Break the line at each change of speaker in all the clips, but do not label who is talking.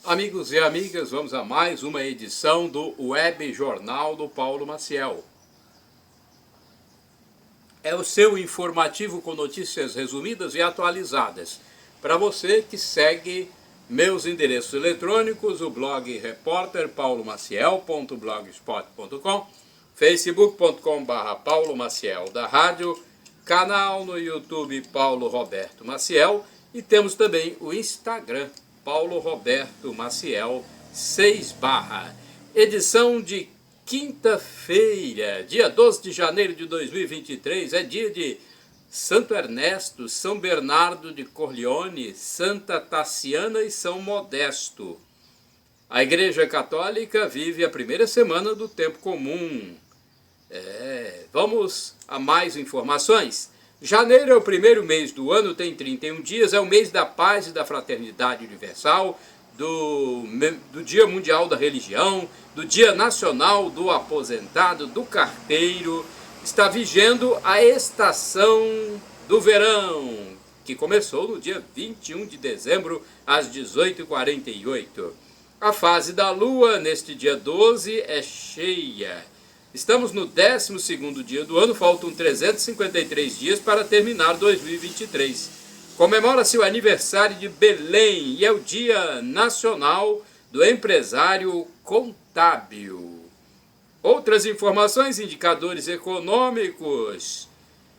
Amigos e amigas, vamos a mais uma edição do Web Jornal do Paulo Maciel. É o seu informativo com notícias resumidas e atualizadas. Para você que segue meus endereços eletrônicos, o blog repórterpaulomaciel.blogspot.com, facebook.com/Paulo Maciel da rádio, canal no YouTube Paulo Roberto Maciel e temos também o Instagram Paulo Roberto Maciel 6 edição de quinta-feira, dia 12 de janeiro de 2023, é dia de Santo Ernesto, São Bernardo de Corleone, Santa Tassiana e São Modesto. A Igreja Católica vive a primeira semana do tempo comum. Vamos a mais informações. Janeiro é o primeiro mês do ano, tem 31 dias, é o mês da paz e da fraternidade universal, do Dia Mundial da Religião, do Dia Nacional do Aposentado, do Carteiro. Está vigendo a estação do verão, que começou no dia 21 de dezembro, às 18h48. A fase da lua, neste dia 12, é cheia. Estamos no 12º dia do ano, faltam 353 dias para terminar 2023. Comemora-se o aniversário de Belém e é o Dia Nacional do Empresário Contábil. Outras informações, indicadores econômicos.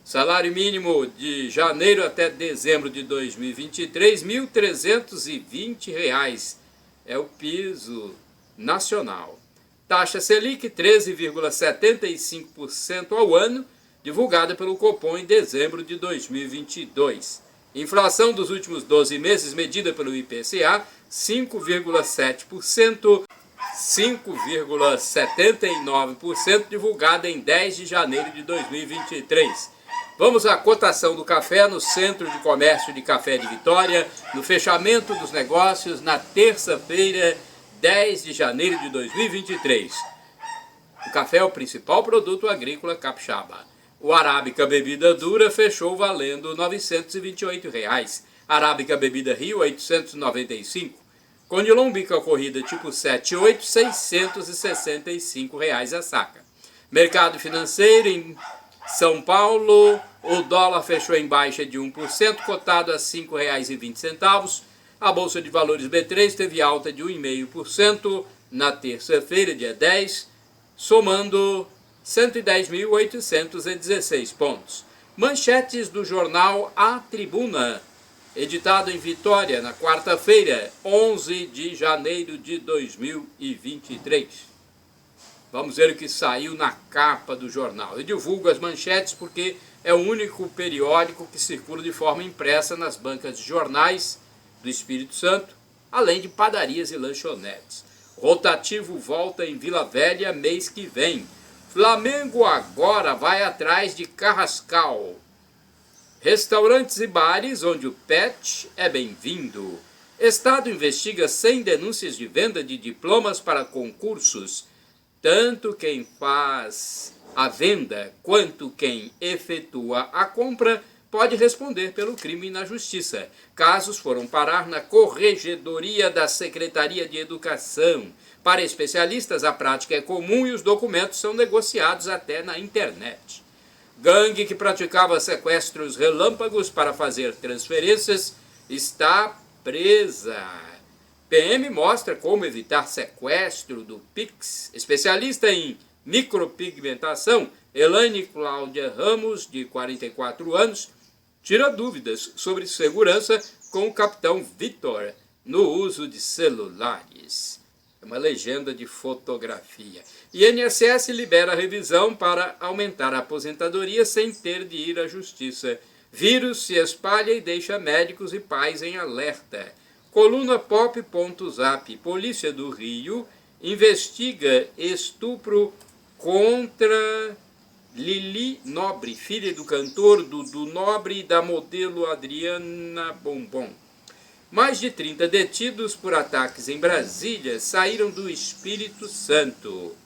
Salário mínimo de janeiro até dezembro de 2023, R$ 1.320. É o piso nacional. Taxa Selic 13,75% ao ano, divulgada pelo Copom em dezembro de 2022. Inflação dos últimos 12 meses, medida pelo IPCA, 5,7%, 5,79%, divulgada em 10 de janeiro de 2023. Vamos à cotação do café no Centro de Comércio de Café de Vitória, no fechamento dos negócios na terça-feira, 10 de janeiro de 2023. O café é o principal produto agrícola capixaba. O Arábica Bebida Dura fechou valendo R$ 928. Arábica Bebida Rio, 895. Conilon Bica Corrida tipo 7,8, R$ 665 a saca. Mercado financeiro em São Paulo, o dólar fechou em baixa de 1%, cotado a R$ 5,20. A Bolsa de Valores B3 teve alta de 1,5% na terça-feira, dia 10, somando 110.816 pontos. Manchetes do jornal A Tribuna, editado em Vitória na quarta-feira, 11 de janeiro de 2023. Vamos ver o que saiu na capa do jornal. Eu divulgo as manchetes porque é o único periódico que circula de forma impressa nas bancas de jornais do Espírito Santo, além de padarias e lanchonetes. Rotativo volta em Vila Velha mês que vem. Flamengo agora vai atrás de Carrascal. Restaurantes e bares onde o pet é bem-vindo. Estado investiga 100 denúncias de venda de diplomas para concursos. Tanto quem faz a venda quanto quem efetua a compra pode responder pelo crime na justiça. Casos foram parar na Corregedoria da Secretaria de Educação. Para especialistas, a prática é comum e os documentos são negociados até na internet. Gangue que praticava sequestros relâmpagos para fazer transferências está presa. PM mostra como evitar sequestro do Pix. Especialista em micropigmentação, Elaine Cláudia Ramos, de 44 anos, tira dúvidas sobre segurança com o capitão Vitor no uso de celulares. É uma legenda de fotografia. INSS libera a revisão para aumentar a aposentadoria sem ter de ir à justiça. Vírus se espalha e deixa médicos e pais em alerta. Coluna pop.zap. Polícia do Rio investiga estupro contra Lili Nobre, filha do cantor Dudu Nobre e da modelo Adriana Bombom. Mais de 30 detidos por ataques em Brasília saíram do Espírito Santo.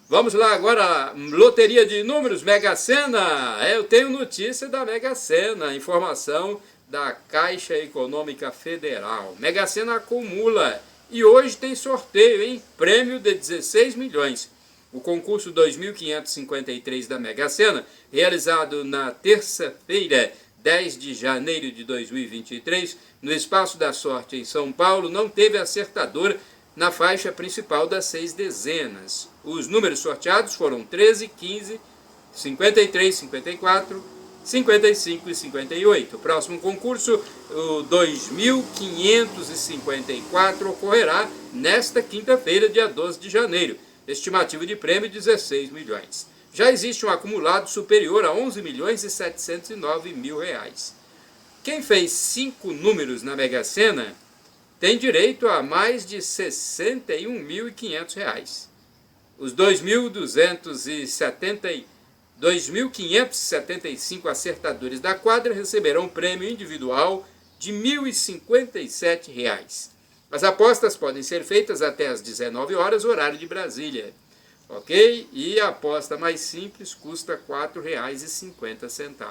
Vamos lá agora, loteria de números, Mega Sena. Eu tenho notícia da Mega Sena, informação da Caixa Econômica Federal. Mega Sena acumula E hoje tem sorteio, hein? Prêmio de 16 milhões. O concurso 2553 da Mega Sena, realizado na terça-feira, 10 de janeiro de 2023, no Espaço da Sorte em São Paulo, não teve acertador na faixa principal das 6 dezenas. Os números sorteados foram 13, 15, 53, 54, 55 e 58. O próximo concurso, o 2554, ocorrerá nesta quinta-feira, dia 12 de janeiro. Estimativa de prêmio 16 milhões. Já existe um acumulado superior a 11 milhões e 709 mil reais. Quem fez 5 números na Mega Sena tem direito a mais de 61.500 reais. Os 2.575 acertadores da quadra receberão prêmio individual de R$ 1.057. As apostas podem ser feitas até às 19 horas, horário de Brasília. Ok? E a aposta mais simples custa R$ 4,50.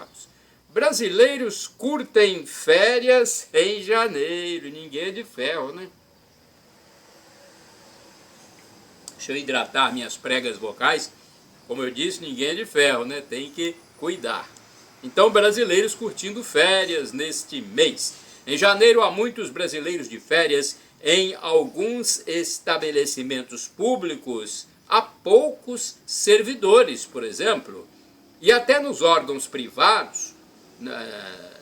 Brasileiros curtem férias em janeiro. Ninguém é de ferro, né? Deixa eu hidratar minhas pregas vocais. Como eu disse, ninguém é de ferro, né? Tem que cuidar. Então, brasileiros curtindo férias neste mês. Em janeiro, há muitos brasileiros de férias em alguns estabelecimentos públicos. Há poucos servidores, por exemplo. E até nos órgãos privados,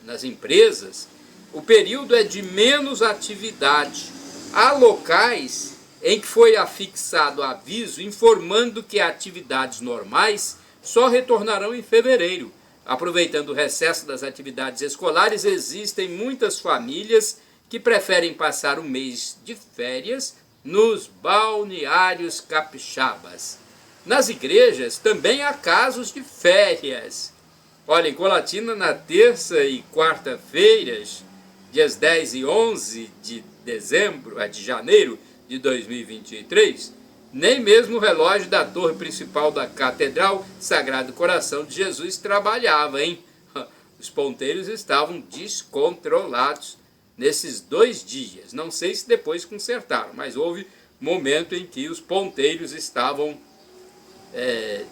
nas empresas, o período é de menos atividade. Há locais em que foi afixado aviso informando que atividades normais só retornarão em fevereiro. Aproveitando o recesso das atividades escolares, existem muitas famílias que preferem passar o mês de férias nos balneários capixabas. Nas igrejas também há casos de férias. Olha, em Colatina, na terça e quarta-feiras, dias 10 e 11 de janeiro de 2023, nem mesmo o relógio da torre principal da Catedral Sagrado Coração de Jesus trabalhava, hein? Os ponteiros estavam descontrolados nesses 2 dias. Não sei se depois consertaram, mas houve momento em que os ponteiros estavam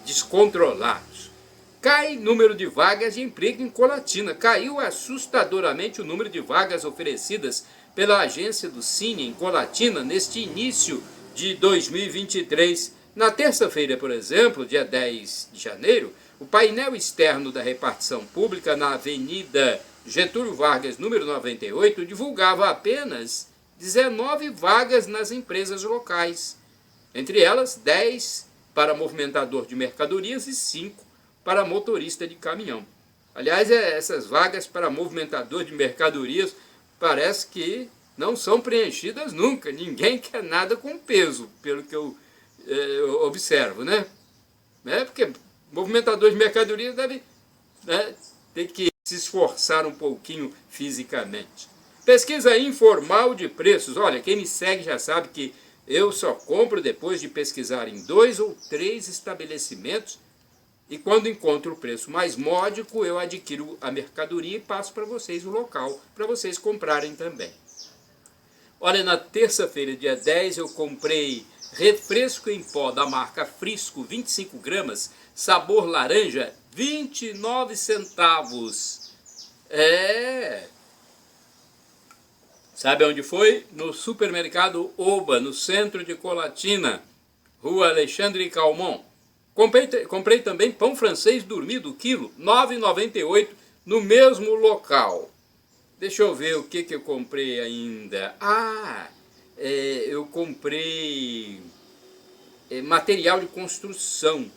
descontrolados. Cai número de vagas de emprego em Colatina. Caiu assustadoramente o número de vagas oferecidas pela agência do Cine em Colatina neste início de 2023. Na terça-feira, por exemplo, dia 10 de janeiro, o painel externo da repartição pública na Avenida Getúlio Vargas, número 98, divulgava apenas 19 vagas nas empresas locais. Entre elas, 10 para movimentador de mercadorias e 5 para motorista de caminhão. Aliás, essas vagas para movimentador de mercadorias parece que não são preenchidas nunca. Ninguém quer nada com peso, pelo que eu observo, né? Porque movimentador de mercadorias deve ter que se esforçar um pouquinho fisicamente. Pesquisa informal de preços. Olha, quem me segue já sabe que eu só compro depois de pesquisar em 2 ou 3 estabelecimentos e quando encontro o preço mais módico, eu adquiro a mercadoria e passo para vocês o local, para vocês comprarem também. Olha, na terça-feira, dia 10, eu comprei refresco em pó da marca Frisco, 25 gramas, sabor laranja, 29 centavos. Sabe onde foi? No supermercado Oba, no centro de Colatina, Rua Alexandre Calmon. Comprei também pão francês dormido, quilo, R$ 9,98, no mesmo local. Deixa eu ver o que eu comprei ainda. Eu comprei material de construção.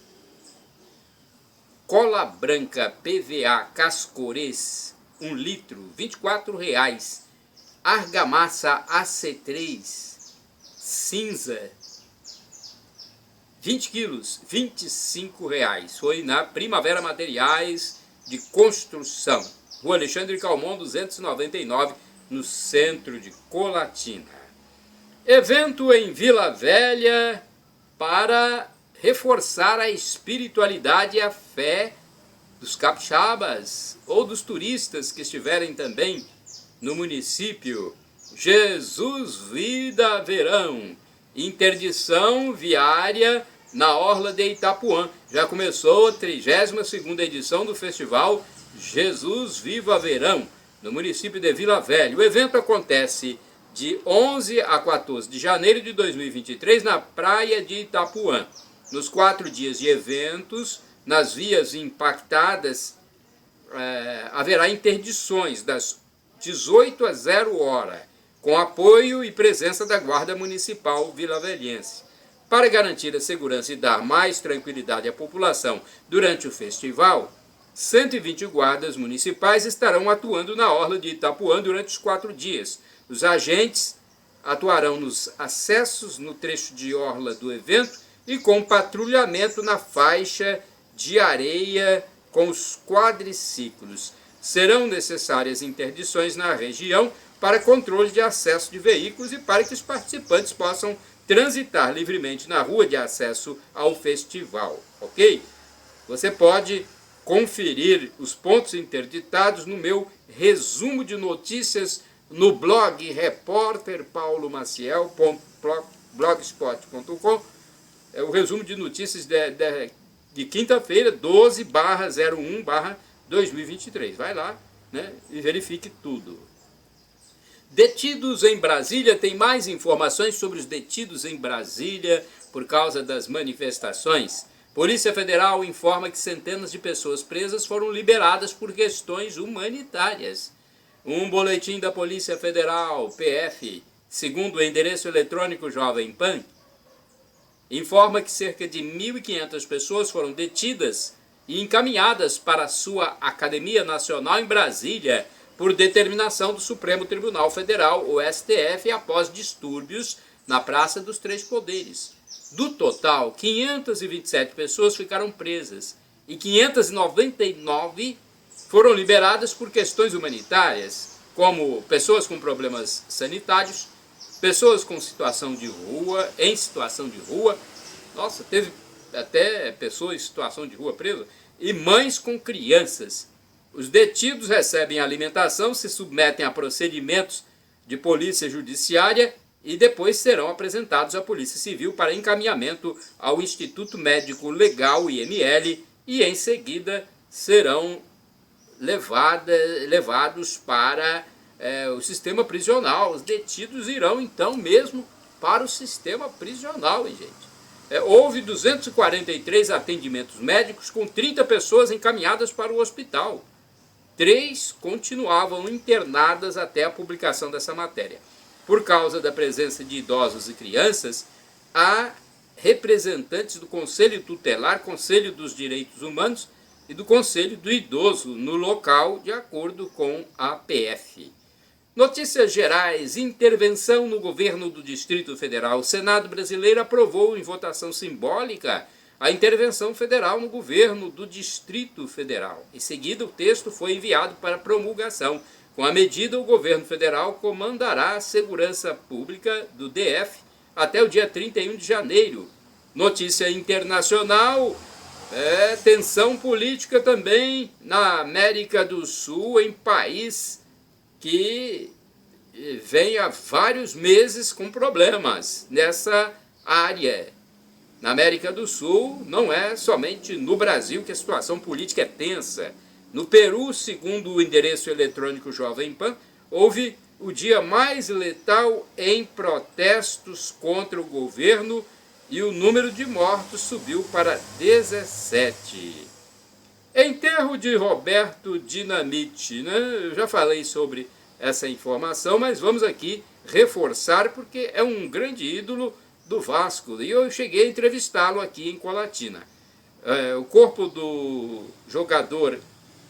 Cola branca PVA Cascorês, 1 litro, R$ 24,00. Argamassa AC3 cinza, 20 quilos, R$ 25,00. Foi na Primavera Materiais de Construção, Rua Alexandre Calmon, 299, no centro de Colatina. Evento em Vila Velha para reforçar a espiritualidade e a fé dos capixabas ou dos turistas que estiverem também no município. Jesus Vida Verão, interdição viária na orla de Itapuã. Já começou a 32ª edição do festival Jesus Viva Verão, no município de Vila Velha. O evento acontece de 11 a 14 de janeiro de 2023 na praia de Itapuã. Nos 4 dias de eventos, nas vias impactadas, haverá interdições das 18 a 0 hora, com apoio e presença da Guarda Municipal vilavelhense. Para garantir a segurança e dar mais tranquilidade à população durante o festival, 120 guardas municipais estarão atuando na orla de Itapuã durante os 4 dias. Os agentes atuarão nos acessos no trecho de orla do evento e com patrulhamento na faixa de areia com os quadriciclos. Serão necessárias interdições na região para controle de acesso de veículos e para que os participantes possam transitar livremente na rua de acesso ao festival, ok? Você pode conferir os pontos interditados no meu resumo de notícias no blog repórterpaulomaciel.blogspot.com. É o resumo de notícias de quinta-feira, 12/01/2023. Vai lá, né, e verifique tudo. Detidos em Brasília. Tem mais informações sobre os detidos em Brasília por causa das manifestações. Polícia Federal informa que centenas de pessoas presas foram liberadas por questões humanitárias. Um boletim da Polícia Federal, PF, segundo o endereço eletrônico Jovem Pan, informa que cerca de 1.500 pessoas foram detidas e encaminhadas para a sua Academia Nacional em Brasília por determinação do Supremo Tribunal Federal, o STF, após distúrbios na Praça dos Três Poderes. Do total, 527 pessoas ficaram presas e 599 foram liberadas por questões humanitárias, como pessoas com problemas sanitários, pessoas com situação de rua, em situação de rua, nossa, teve até pessoas em situação de rua presas, e mães com crianças. Os detidos recebem alimentação, se submetem a procedimentos de polícia judiciária e depois serão apresentados à Polícia Civil para encaminhamento ao Instituto Médico Legal, IML, e em seguida serão levados para o sistema prisional. Os detidos irão então mesmo para o sistema prisional, hein, gente? Houve 243 atendimentos médicos com 30 pessoas encaminhadas para o hospital. 3 continuavam internadas até a publicação dessa matéria. Por causa da presença de idosos e crianças, há representantes do Conselho Tutelar, Conselho dos Direitos Humanos e do Conselho do Idoso no local, de acordo com a PF. Notícias gerais. Intervenção no governo do Distrito Federal. O Senado brasileiro aprovou em votação simbólica a intervenção federal no governo do Distrito Federal. Em seguida, o texto foi enviado para promulgação. Com a medida, o governo federal comandará a segurança pública do DF até o dia 31 de janeiro. Notícia internacional. Tensão política também na América do Sul, em país que vem há vários meses com problemas nessa área. Na América do Sul, não é somente no Brasil que a situação política é tensa. No Peru, segundo o endereço eletrônico Jovem Pan, houve o dia mais letal em protestos contra o governo e o número de mortos subiu para 17. Enterro de Roberto Dinamite, né? Eu já falei sobre essa informação, mas vamos aqui reforçar porque é um grande ídolo do Vasco, e eu cheguei a entrevistá-lo aqui em Colatina. O corpo do jogador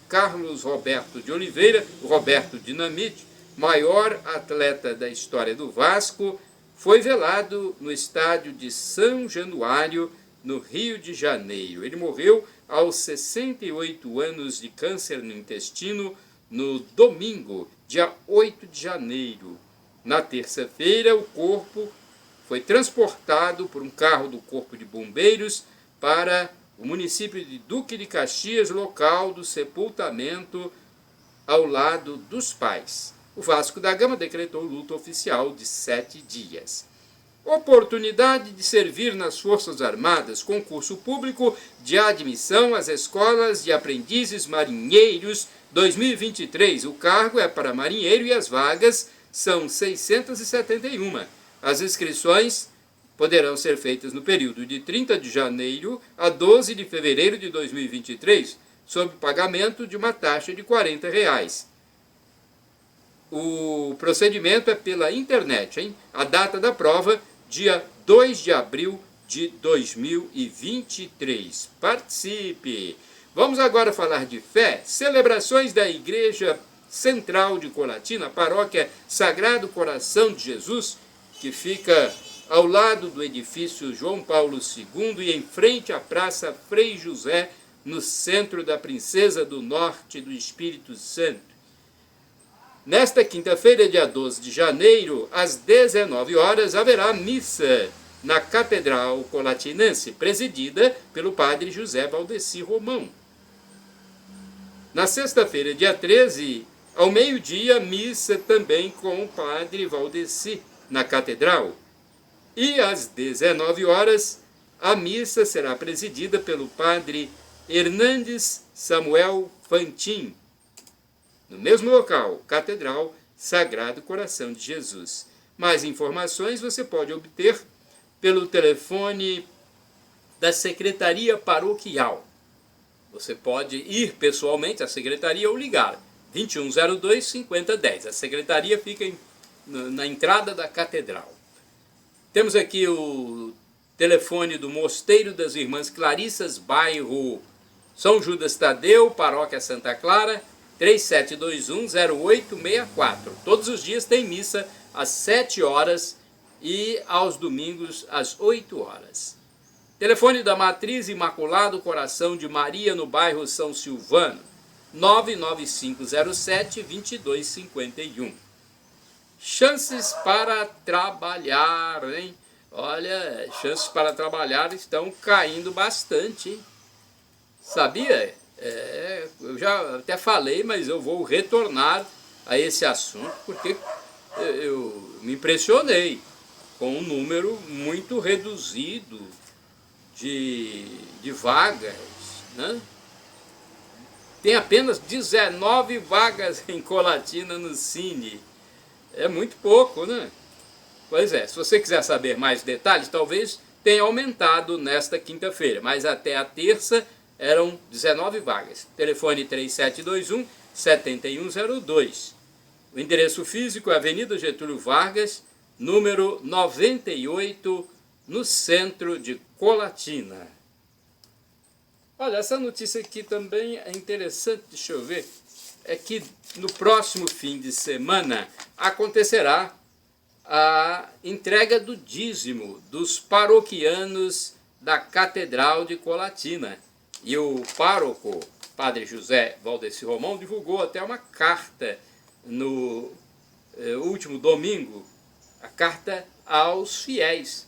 Carlos Roberto de Oliveira, Roberto Dinamite, maior atleta da história do Vasco, foi velado no estádio de São Januário, no Rio de Janeiro. Ele morreu aos 68 anos de câncer no intestino no domingo, dia 8 de janeiro. Na terça-feira, o corpo foi transportado por um carro do Corpo de Bombeiros para o município de Duque de Caxias, local do sepultamento ao lado dos pais. o Vasco da Gama decretou luto oficial de 7 dias. Oportunidade de servir nas Forças Armadas, concurso público de admissão às escolas de aprendizes marinheiros 2023. O cargo é para marinheiro e as vagas são 671. As inscrições poderão ser feitas no período de 30 de janeiro a 12 de fevereiro de 2023, sob pagamento de uma taxa de R$ 40. O procedimento é pela internet, hein? A data da prova, dia 2 de abril de 2023. Participe! Vamos agora falar de fé. Celebrações da Igreja Central de Colatina, paróquia Sagrado Coração de Jesus, que fica ao lado do edifício João Paulo II e em frente à Praça Frei José, no centro da Princesa do Norte do Espírito Santo. Nesta quinta-feira, dia 12 de janeiro, às 19 horas, haverá missa na Catedral Colatinense, presidida pelo padre José Valdeci Romão. Na sexta-feira, dia 13, ao meio-dia, missa também com o padre Valdeci, na Catedral. E às 19 horas, a missa será presidida pelo padre Hernandes Samuel Fantin, no mesmo local, Catedral Sagrado Coração de Jesus. Mais informações você pode obter pelo telefone da Secretaria Paroquial. Você pode ir pessoalmente à secretaria ou ligar 2102-5010. A secretaria fica na entrada da catedral. Temos aqui o telefone do Mosteiro das Irmãs Clarissas, bairro São Judas Tadeu, Paróquia Santa Clara, 3721-0864. Todos os dias tem missa às 7 horas e aos domingos às 8 horas. Telefone da Matriz Imaculado Coração de Maria, no bairro São Silvano, 99507-2251. Chances para trabalhar, hein? Olha, chances para trabalhar estão caindo bastante, hein? Sabia? Eu já até falei, mas eu vou retornar a esse assunto, porque eu me impressionei com um número muito reduzido de vagas, né? Tem apenas 19 vagas em Colatina no Cine. É muito pouco, né? Pois é, se você quiser saber mais detalhes, talvez tenha aumentado nesta quinta-feira, mas até a terça eram 19 vagas. Telefone 3721-7102. O endereço físico é Avenida Getúlio Vargas, número 98, no centro de Colatina. Olha, essa notícia aqui também é interessante, deixa eu ver. É que no próximo fim de semana acontecerá a entrega do dízimo dos paroquianos da Catedral de Colatina. E o pároco, padre José Valdeci Romão, divulgou até uma carta no último domingo, a carta aos fiéis.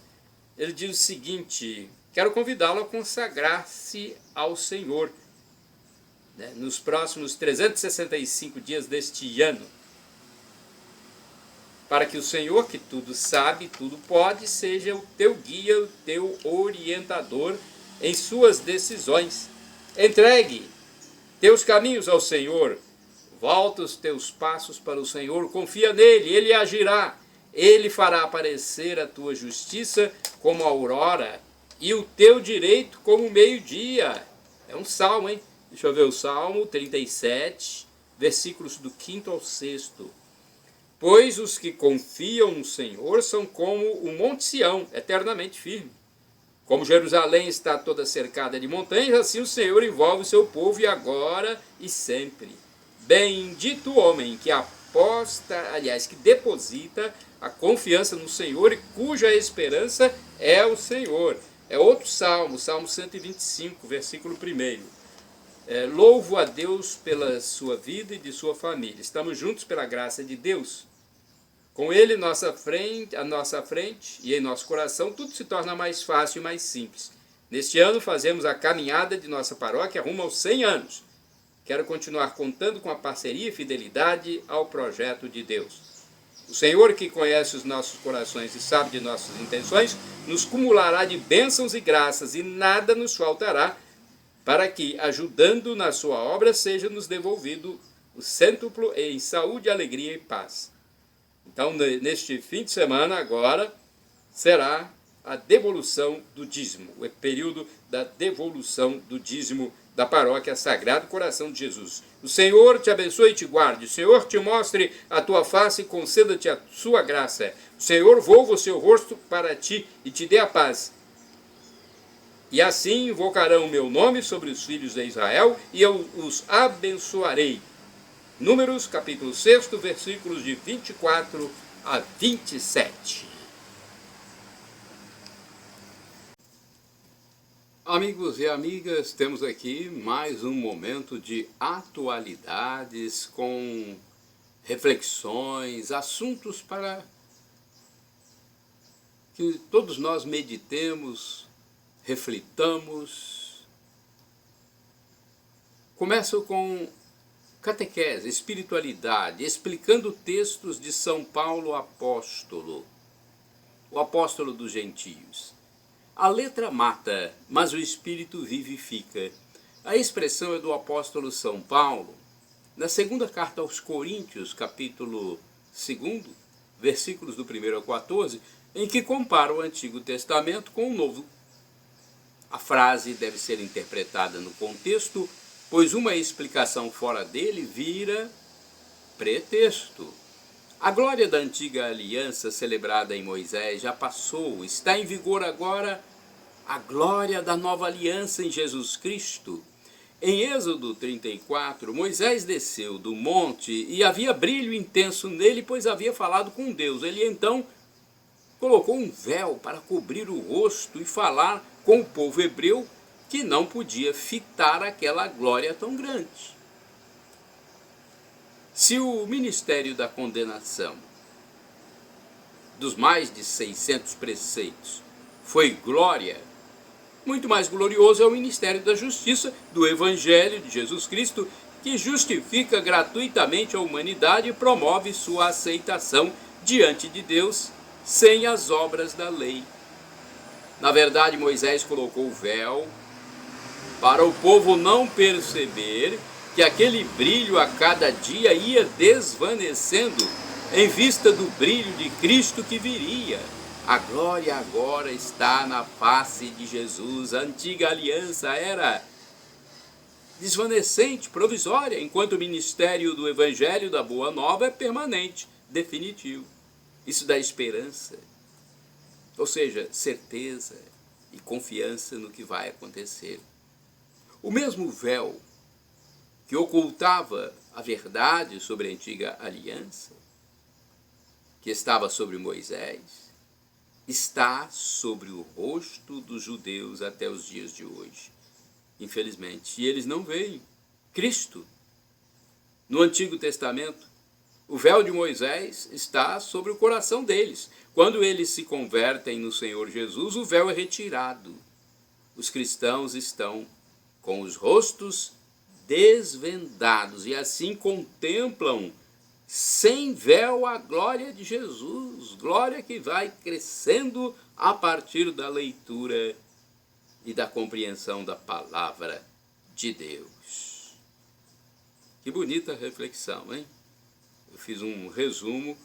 Ele diz o seguinte: quero convidá-lo a consagrar-se ao Senhor, né, nos próximos 365 dias deste ano, para que o Senhor, que tudo sabe, tudo pode, seja o teu guia, o teu orientador em suas decisões. Entregue teus caminhos ao Senhor, volta os teus passos para o Senhor, confia nele, ele agirá, ele fará aparecer a tua justiça como a aurora e o teu direito como o meio-dia. É um salmo, hein? Deixa eu ver o Salmo 37, versículos do 5º ao 6º. Pois os que confiam no Senhor são como o Monte Sião, eternamente firme. Como Jerusalém está toda cercada de montanhas, assim o Senhor envolve o seu povo e agora e sempre. Bendito o homem que que deposita a confiança no Senhor e cuja esperança é o Senhor. É outro salmo, Salmo 125, versículo 1. Louvo a Deus pela sua vida e de sua família. Estamos juntos pela graça de Deus. Com Ele à nossa frente e em nosso coração, tudo se torna mais fácil e mais simples. Neste ano fazemos a caminhada de nossa paróquia rumo aos 100 anos. Quero continuar contando com a parceria e fidelidade ao projeto de Deus. O Senhor, que conhece os nossos corações e sabe de nossas intenções, nos cumulará de bênçãos e graças, e nada nos faltará, para que, ajudando na sua obra, seja nos devolvido o cêntuplo em saúde, alegria e paz. Então, neste fim de semana, agora, será a devolução do dízimo, o período da devolução do dízimo da paróquia Sagrado Coração de Jesus. O Senhor te abençoe e te guarde. O Senhor te mostre a tua face e conceda-te a sua graça. O Senhor volva o seu rosto para ti e te dê a paz. E assim invocarão o meu nome sobre os filhos de Israel, e eu os abençoarei. Números, capítulo 6, versículos de 24 a 27. Amigos e amigas, temos aqui mais um momento de atualidades com reflexões, assuntos para que todos nós meditemos, reflitamos. Começo com catequese, espiritualidade, explicando textos de São Paulo apóstolo, o apóstolo dos gentios. A letra mata, mas o espírito vivifica. A expressão é do apóstolo São Paulo, na segunda carta aos Coríntios, capítulo 2, versículos do 1 ao 14, em que compara o Antigo Testamento com o Novo. A frase deve ser interpretada no contexto, pois uma explicação fora dele vira pretexto. A glória da antiga aliança celebrada em Moisés já passou, está em vigor agora a glória da nova aliança em Jesus Cristo. Em Êxodo 34, Moisés desceu do monte e havia brilho intenso nele, pois havia falado com Deus. Ele então colocou um véu para cobrir o rosto e falar com o povo hebreu, que não podia fitar aquela glória tão grande. Se o ministério da condenação dos mais de 600 preceitos foi glória, muito mais glorioso é o ministério da justiça do Evangelho de Jesus Cristo, que justifica gratuitamente a humanidade e promove sua aceitação diante de Deus sem as obras da lei. Na verdade, Moisés colocou o véu para o povo não perceber que aquele brilho a cada dia ia desvanecendo em vista do brilho de Cristo que viria. A glória agora está na face de Jesus. A antiga aliança era desvanecente, provisória, enquanto o ministério do Evangelho da Boa Nova é permanente, definitivo. Isso dá esperança, ou seja, certeza e confiança no que vai acontecer. O mesmo véu que ocultava a verdade sobre a antiga aliança, que estava sobre Moisés, está sobre o rosto dos judeus até os dias de hoje, infelizmente. E eles não veem Cristo. No Antigo Testamento, o véu de Moisés está sobre o coração deles. Quando eles se convertem no Senhor Jesus, o véu é retirado. Os cristãos estão com os rostos desvendados e assim contemplam sem véu a glória de Jesus, glória que vai crescendo a partir da leitura e da compreensão da palavra de Deus. Que bonita reflexão, hein? Eu fiz um resumo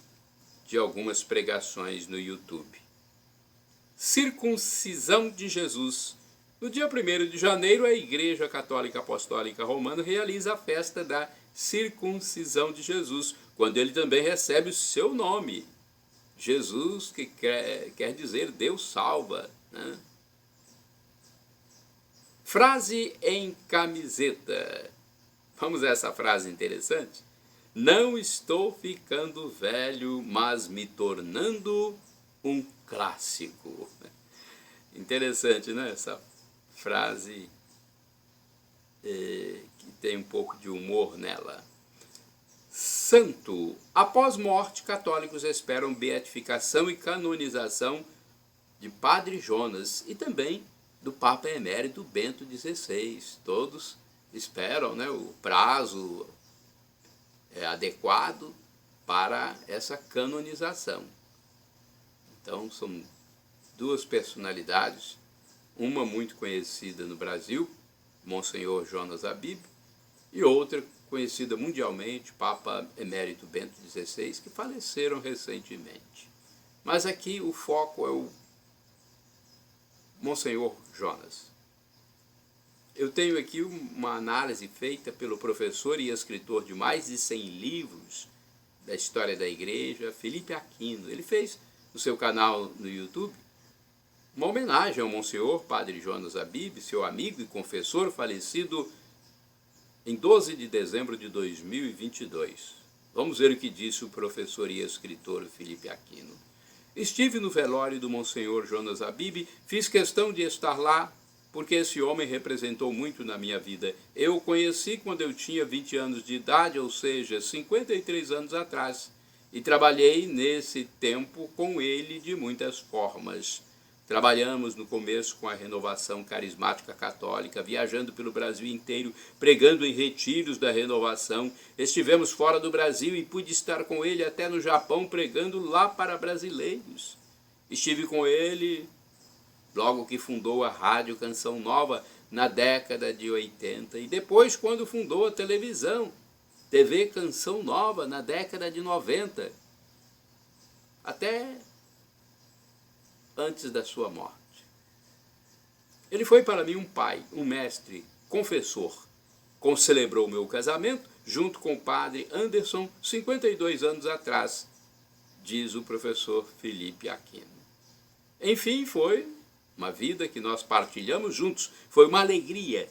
de algumas pregações no YouTube. Circuncisão de Jesus. No dia 1º de janeiro, a Igreja Católica Apostólica Romana realiza a festa da circuncisão de Jesus, quando ele também recebe o seu nome. Jesus, que quer dizer Deus salva, né? Frase em camiseta. Vamos a essa frase interessante? Não estou ficando velho, mas me tornando um clássico. Interessante, né? Essa frase que tem um pouco de humor nela. Santo. Após morte, católicos esperam beatificação e canonização de Padre Jonas e também do Papa Emérito Bento XVI. Todos esperam, né, o prazo adequado para essa canonização. Então, são duas personalidades, uma muito conhecida no Brasil, Monsenhor Jonas Habib, e outra conhecida mundialmente, Papa Emérito Bento XVI, que faleceram recentemente. Mas aqui o foco é o Monsenhor Jonas. Eu tenho aqui uma análise feita pelo professor e escritor de mais de 100 livros da história da igreja, Felipe Aquino. Ele fez no seu canal no YouTube uma homenagem ao Monsenhor Padre Jonas Habib, seu amigo e confessor, falecido em 12 de dezembro de 2022. Vamos ver o que disse o professor e escritor Felipe Aquino. Estive no velório do Monsenhor Jonas Habib, fiz questão de estar lá, porque esse homem representou muito na minha vida. Eu o conheci quando eu tinha 20 anos de idade, ou seja, 53 anos atrás, e trabalhei nesse tempo com ele de muitas formas. Trabalhamos no começo com a renovação carismática católica, viajando pelo Brasil inteiro, pregando em retiros da renovação. Estivemos fora do Brasil e pude estar com ele até no Japão, pregando lá para brasileiros. Estive com ele logo que fundou a Rádio Canção Nova na década de 80 e depois quando fundou a televisão, TV Canção Nova na década de 90, até antes da sua morte. Ele foi para mim um pai, um mestre, confessor. Concelebrou meu casamento junto com o padre Anderson 52 anos atrás, diz o professor Felipe Aquino. Enfim, foi uma vida que nós partilhamos juntos, foi uma alegria.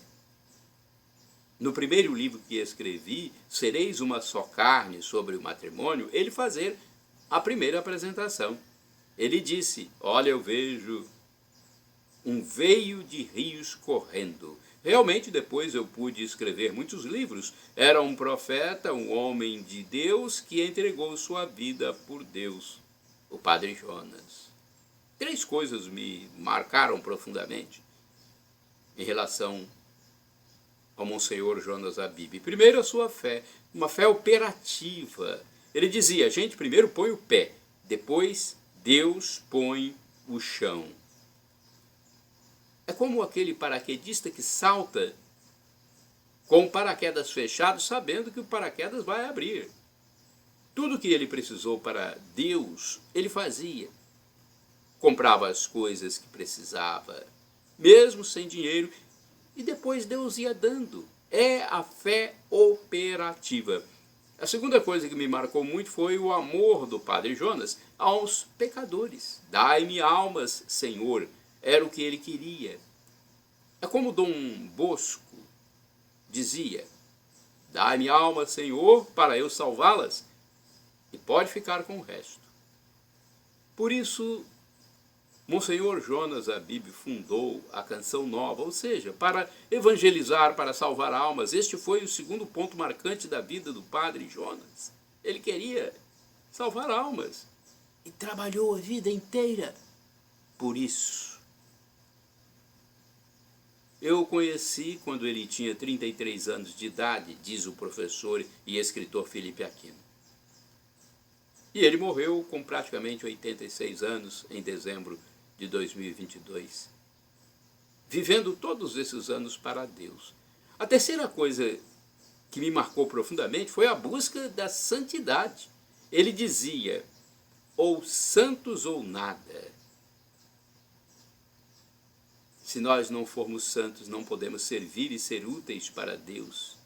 No primeiro livro que escrevi, Sereis uma Só Carne, sobre o matrimônio, ele fazer a primeira apresentação. Ele disse, olha, eu vejo um veio de rios correndo. Realmente, depois eu pude escrever muitos livros. Era um profeta, um homem de Deus que entregou sua vida por Deus, o Padre Jonas. 3 coisas me marcaram profundamente em relação ao Monsenhor Jonas Habib. Primeiro, a sua fé, uma fé operativa. Ele dizia, a gente primeiro põe o pé, depois Deus põe o chão. É como aquele paraquedista que salta com o paraquedas fechado, sabendo que o paraquedas vai abrir. Tudo que ele precisou para Deus, ele fazia. Comprava as coisas que precisava, mesmo sem dinheiro, e depois Deus ia dando. É a fé operativa. A segunda coisa que me marcou muito foi o amor do Padre Jonas aos pecadores. Dai-me almas, Senhor, era o que ele queria. É como Dom Bosco dizia, dai-me alma, Senhor, para eu salvá-las, e pode ficar com o resto. Por isso, Monsenhor Jonas Habib fundou a Canção Nova, ou seja, para evangelizar, para salvar almas. Este foi o segundo ponto marcante da vida do Padre Jonas. Ele queria salvar almas e trabalhou a vida inteira por isso. Eu o conheci quando ele tinha 33 anos de idade, diz o professor e escritor Felipe Aquino. E ele morreu com praticamente 86 anos em dezembro de 2022, vivendo todos esses anos para Deus. A terceira coisa que me marcou profundamente foi a busca da santidade. Ele dizia, ou santos ou nada. Se nós não formos santos, não podemos servir e ser úteis para Deus.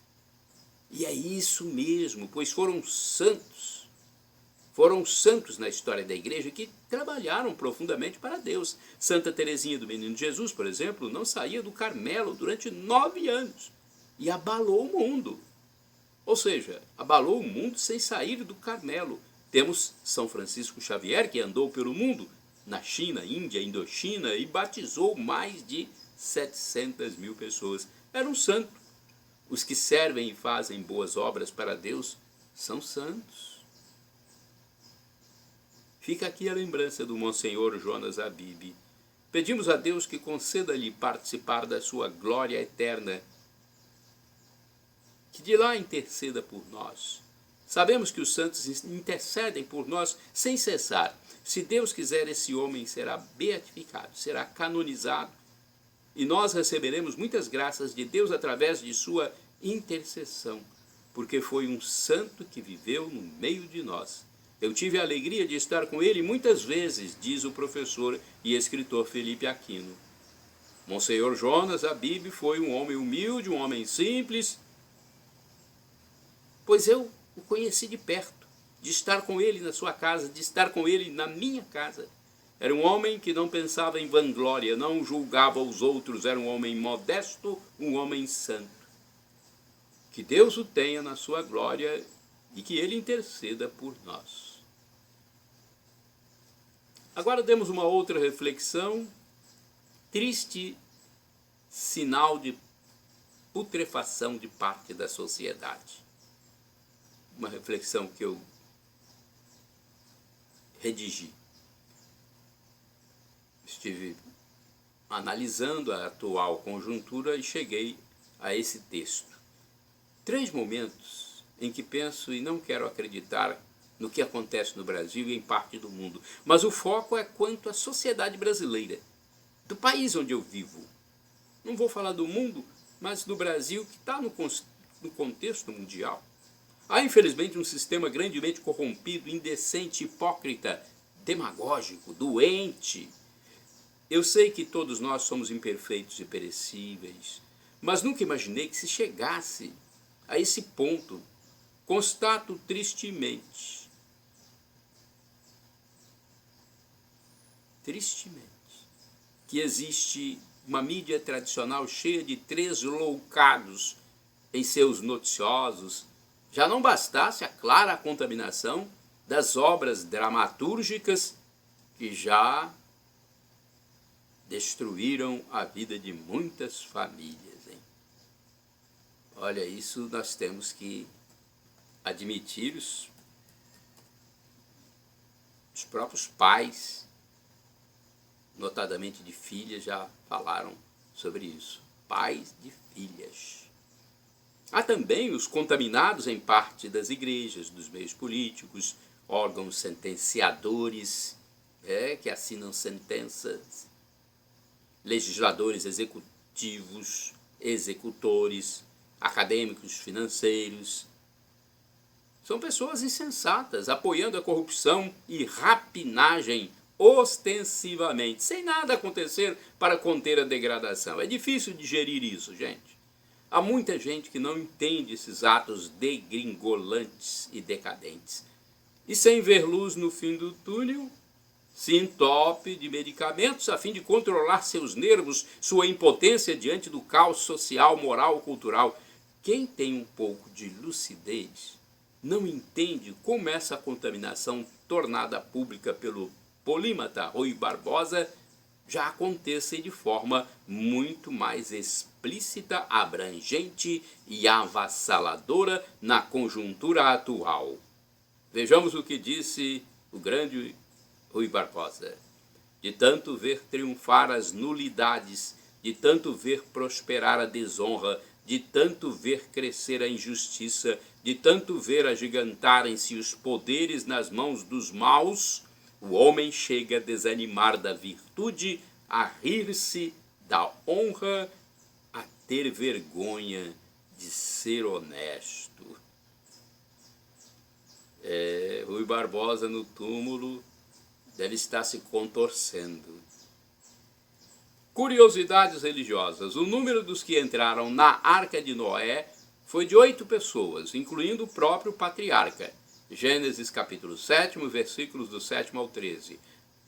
E é isso mesmo, pois foram santos na história da igreja que trabalharam profundamente para Deus. Santa Teresinha do Menino Jesus, por exemplo, não saía do Carmelo durante 9 anos e abalou o mundo. Ou seja, abalou o mundo sem sair do Carmelo. Temos São Francisco Xavier, que andou pelo mundo, na China, Índia, Indochina, e batizou mais de 700 mil pessoas. Era um santo. Os que servem e fazem boas obras para Deus são santos. Fica aqui a lembrança do Monsenhor Jonas Habib. Pedimos a Deus que conceda-lhe participar da sua glória eterna que de lá interceda por nós. Sabemos que os santos intercedem por nós sem cessar. Se Deus quiser, esse homem será beatificado, será canonizado, e nós receberemos muitas graças de Deus através de sua intercessão, porque foi um santo que viveu no meio de nós. Eu tive a alegria de estar com ele muitas vezes, diz o professor e escritor Felipe Aquino. Monsenhor Jonas Abib foi um homem humilde, um homem simples, pois eu o conheci de perto, de estar com ele na sua casa, de estar com ele na minha casa. Era um homem que não pensava em vanglória, não julgava os outros, era um homem modesto, um homem santo. Que Deus o tenha na sua glória e que ele interceda por nós. Agora demos uma outra reflexão. Triste sinal de putrefação de parte da sociedade. Uma reflexão que eu redigi. Estive analisando a atual conjuntura e cheguei a esse texto. 3 momentos em que penso e não quero acreditar no que acontece no Brasil e em parte do mundo, mas o foco é quanto à sociedade brasileira, do país onde eu vivo. Não vou falar do mundo, mas do Brasil, que está no contexto mundial. Há, infelizmente, um sistema grandemente corrompido, indecente, hipócrita, demagógico, doente. Eu sei que todos nós somos imperfeitos e perecíveis, mas nunca imaginei que se chegasse a esse ponto. Constato tristemente, que existe uma mídia tradicional cheia de tresloucados em seus noticiosos. Já não bastasse a clara contaminação das obras dramatúrgicas que já destruíram a vida de muitas famílias, hein? Olha, isso nós temos que admitir. Os próprios pais, notadamente de filhas, já falaram sobre isso. Pais de filhas. Há também os contaminados em parte das igrejas, dos meios políticos, órgãos sentenciadores, que assinam sentenças, legisladores executivos, executores, acadêmicos, financeiros. São pessoas insensatas, apoiando a corrupção e rapinagem ostensivamente, sem nada acontecer para conter a degradação. É difícil digerir isso, gente. Há muita gente que não entende esses atos degringolantes e decadentes. E sem ver luz no fim do túnel, se entope de medicamentos a fim de controlar seus nervos, sua impotência diante do caos social, moral, cultural. Quem tem um pouco de lucidez não entende como essa contaminação tornada pública pelo polímata Rui Barbosa já aconteça de forma muito mais explícita, abrangente e avassaladora na conjuntura atual. Vejamos o que disse o grande Rui Barbosa. De tanto ver triunfar as nulidades, de tanto ver prosperar a desonra, de tanto ver crescer a injustiça, de tanto ver agigantarem-se os poderes nas mãos dos maus, o homem chega a desanimar da virtude, a rir-se da honra, a ter vergonha de ser honesto. Rui Barbosa no túmulo deve estar se contorcendo. Curiosidades religiosas. O número dos que entraram na Arca de Noé foi de 8 pessoas, incluindo o próprio patriarca. Gênesis capítulo 7, versículos do 7 ao 13.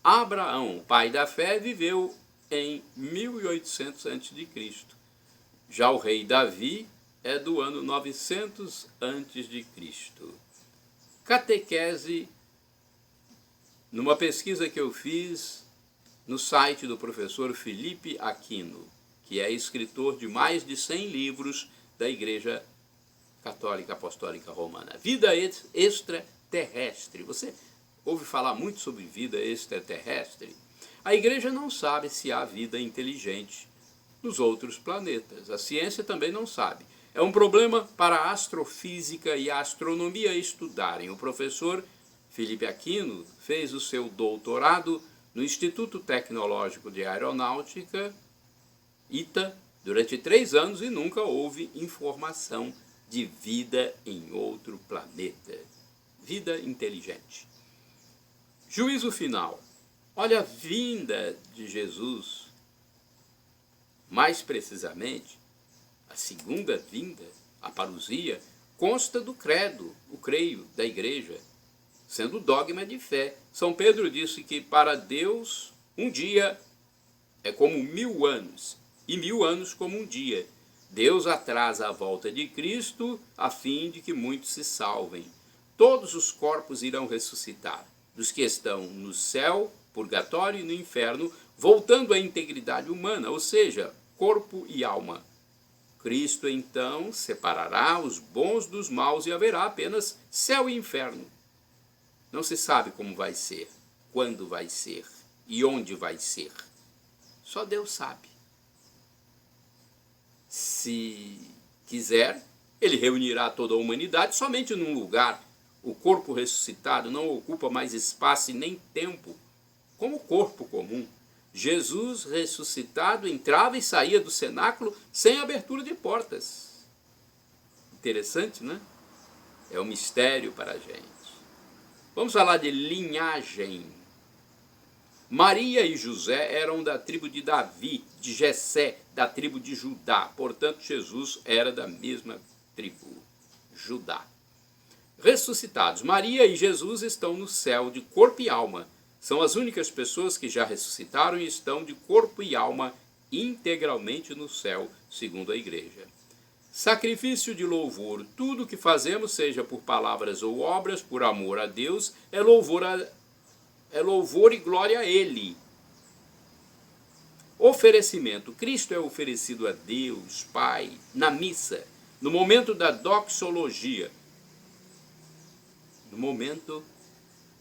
Abraão, pai da fé, viveu em 1800 a.C. Já o rei Davi é do ano 900 a.C. Catequese, numa pesquisa que eu fiz no site do professor Felipe Aquino, que é escritor de mais de 100 livros da Igreja Católica Apostólica Romana. Vida extraterrestre. Você ouve falar muito sobre vida extraterrestre? A Igreja não sabe se há vida inteligente nos outros planetas. A ciência também não sabe. É um problema para a astrofísica e a astronomia estudarem. O professor Felipe Aquino fez o seu doutorado no Instituto Tecnológico de Aeronáutica, ITA, durante 3 anos e nunca houve informação de vida em outro planeta. Vida inteligente. Juízo final. Olha a vinda de Jesus, mais precisamente, a segunda vinda, a parousia, consta do credo, o creio da igreja, sendo dogma de fé. São Pedro disse que para Deus um dia é como 1000 anos, e 1000 anos como um dia. Deus atrasa a volta de Cristo a fim de que muitos se salvem. Todos os corpos irão ressuscitar, dos que estão no céu, purgatório e no inferno, voltando à integridade humana, ou seja, corpo e alma. Cristo então separará os bons dos maus e haverá apenas céu e inferno. Não se sabe como vai ser, quando vai ser e onde vai ser. Só Deus sabe. Se quiser, ele reunirá toda a humanidade somente num lugar. O corpo ressuscitado não ocupa mais espaço e nem tempo, como o corpo comum. Jesus ressuscitado entrava e saía do cenáculo sem abertura de portas. Interessante, né? É um mistério para a gente. Vamos falar de linhagem. Maria e José eram da tribo de Davi, de Jessé, da tribo de Judá. Portanto, Jesus era da mesma tribo, Judá. Ressuscitados. Maria e Jesus estão no céu de corpo e alma. São as únicas pessoas que já ressuscitaram e estão de corpo e alma integralmente no céu, segundo a igreja. Sacrifício de louvor. Tudo que fazemos, seja por palavras ou obras, por amor a Deus, é louvor e glória a Ele. Oferecimento. Cristo é oferecido a Deus, Pai, na missa, no momento da doxologia, no momento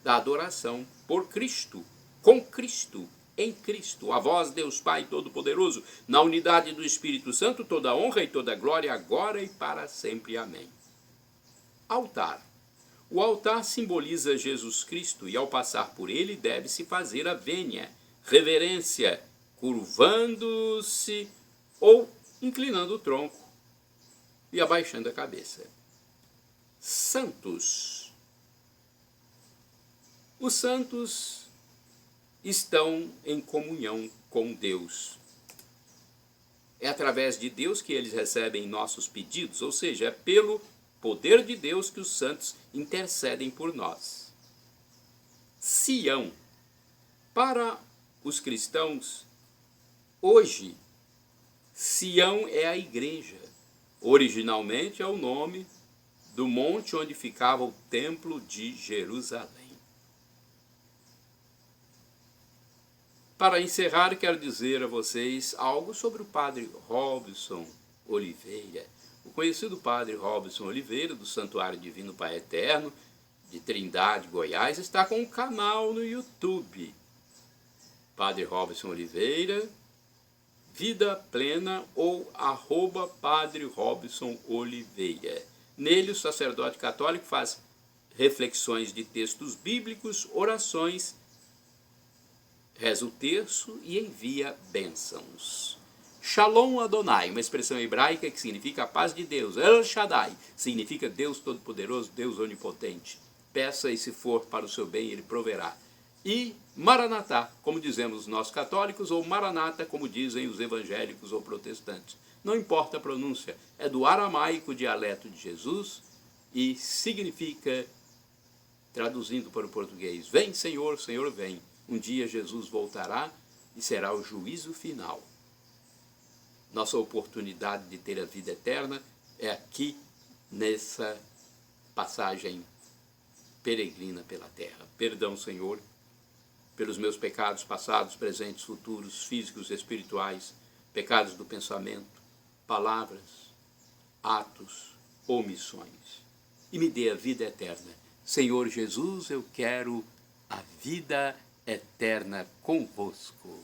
da adoração por Cristo, com Cristo, em Cristo, a vós, Deus Pai Todo-Poderoso, na unidade do Espírito Santo, toda honra e toda glória, agora e para sempre. Amém. Altar. O altar simboliza Jesus Cristo e, ao passar por ele, deve-se fazer a vênia, reverência, curvando-se ou inclinando o tronco e abaixando a cabeça. Santos. Os santos estão em comunhão com Deus. É através de Deus que eles recebem nossos pedidos, ou seja, é pelo poder de Deus que os santos intercedem por nós. Sião. Para os cristãos, hoje, Sião é a igreja. Originalmente é o nome do monte onde ficava o templo de Jerusalém. Para encerrar, quero dizer a vocês algo sobre o padre Robson Oliveira. O conhecido padre Robson Oliveira, do Santuário Divino Pai Eterno, de Trindade, Goiás, está com um canal no YouTube. Padre Robson Oliveira, Vida Plena ou @Padre Robson Oliveira. Nele, o sacerdote católico faz reflexões de textos bíblicos, orações, reza o terço e envia bênçãos. Shalom Adonai, uma expressão hebraica que significa a paz de Deus. El Shaddai significa Deus Todo-Poderoso, Deus Onipotente. Peça e se for para o seu bem, Ele proverá. E Maranatá, como dizemos nós católicos, ou Maranata, como dizem os evangélicos ou protestantes. Não importa a pronúncia, é do aramaico, dialeto de Jesus, e significa, traduzindo para o português, vem Senhor, Senhor vem. Um dia Jesus voltará e será o juízo final. Nossa oportunidade de ter a vida eterna é aqui, nessa passagem peregrina pela terra. Perdão, Senhor, pelos meus pecados passados, presentes, futuros, físicos, espirituais, pecados do pensamento, palavras, atos, omissões. E me dê a vida eterna. Senhor Jesus, eu quero a vida eterna convosco.